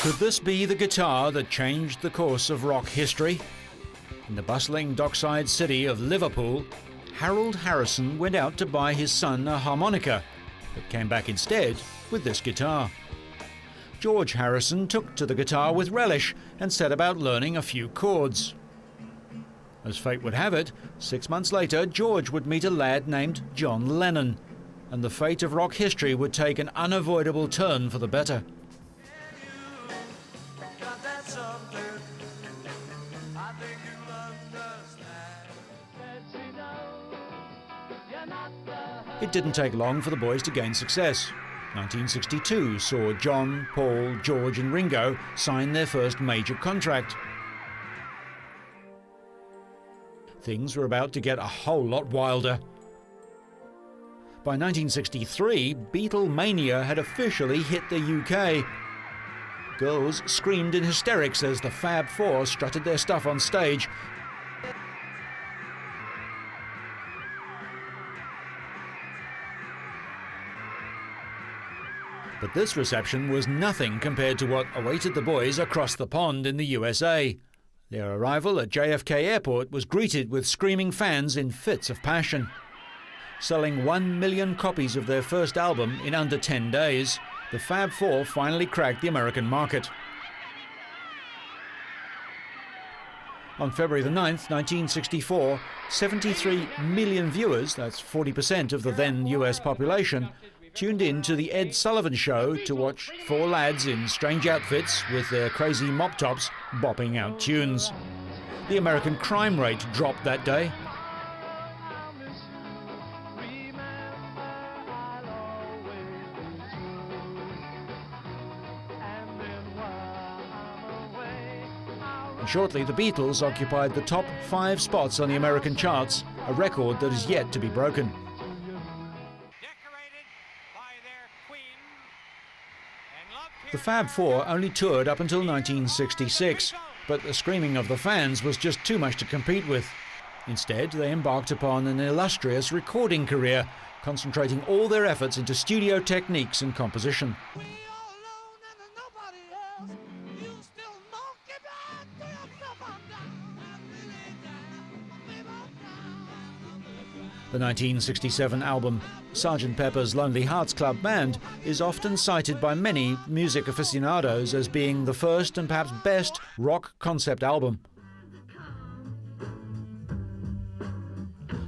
Could this be the guitar that changed the course of rock history? In the bustling dockside city of Liverpool, Harold Harrison went out to buy his son a harmonica, but came back instead with this guitar. George Harrison took to the guitar with relish and set about learning a few chords. As fate would have it, 6 months later, George would meet a lad named John Lennon, and the fate of rock history would take an unavoidable turn for the better. It didn't take long for the boys to gain success. 1962 saw John, Paul, George and Ringo sign their first major contract. Things were about to get a whole lot wilder. By 1963, Beatle mania had officially hit the UK. Girls screamed in hysterics as the Fab Four strutted their stuff on stage. But this reception was nothing compared to what awaited the boys across the pond in the USA. Their arrival at JFK Airport was greeted with screaming fans in fits of passion. Selling 1 million copies of their first album in under 10 days, the Fab Four finally cracked the American market. On February the 9th, 1964, 73 million viewers, that's 40% of the then US population, tuned in to the Ed Sullivan Show to watch four lads in strange outfits with their crazy mop tops bopping out tunes. The American crime rate dropped that day. And shortly, the Beatles occupied the top 5 spots on the American charts, a record that is yet to be broken. The Fab Four only toured up until 1966, but the screaming of the fans was just too much to compete with. Instead, they embarked upon an illustrious recording career, concentrating all their efforts into studio techniques and composition. The 1967 album Sgt. Pepper's Lonely Hearts Club Band is often cited by many music aficionados as being the first and perhaps best rock concept album.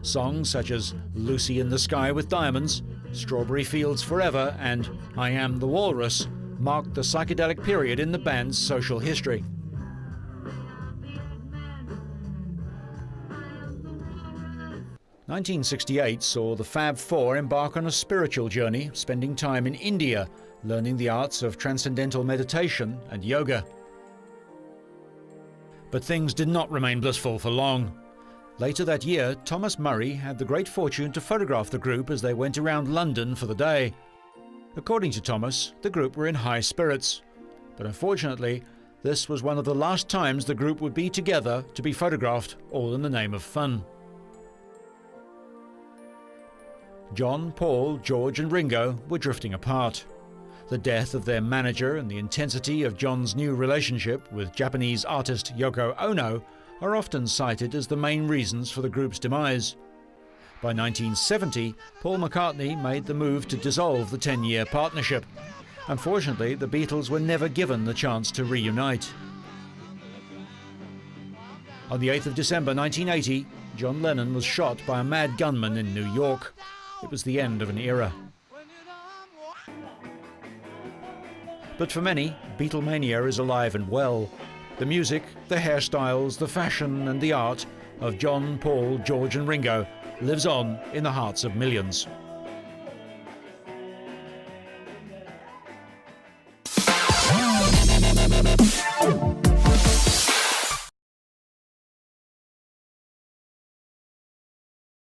Songs such as Lucy in the Sky with Diamonds, Strawberry Fields Forever and I Am the Walrus marked the psychedelic period in the band's social history. '68 saw the Fab Four embark on a spiritual journey, spending time in India, learning the arts of transcendental meditation and yoga. But things did not remain blissful for long. Later that year, Thomas Murray had the great fortune to photograph the group as they went around London for the day. According to Thomas, the group were in high spirits. But unfortunately, this was one of the last times the group would be together to be photographed, all in the name of fun. John, Paul, George and Ringo were drifting apart. The death of their manager and the intensity of John's new relationship with Japanese artist Yoko Ono are often cited as the main reasons for the group's demise. By 1970, Paul McCartney made the move to dissolve the 10-year partnership. Unfortunately, the Beatles were never given the chance to reunite. On the 8th of December 1980, John Lennon was shot by a mad gunman in New York. It was the end of an era. But for many, Beatlemania is alive and well. The music, the hairstyles, the fashion and the art of John, Paul, George and Ringo lives on in the hearts of millions.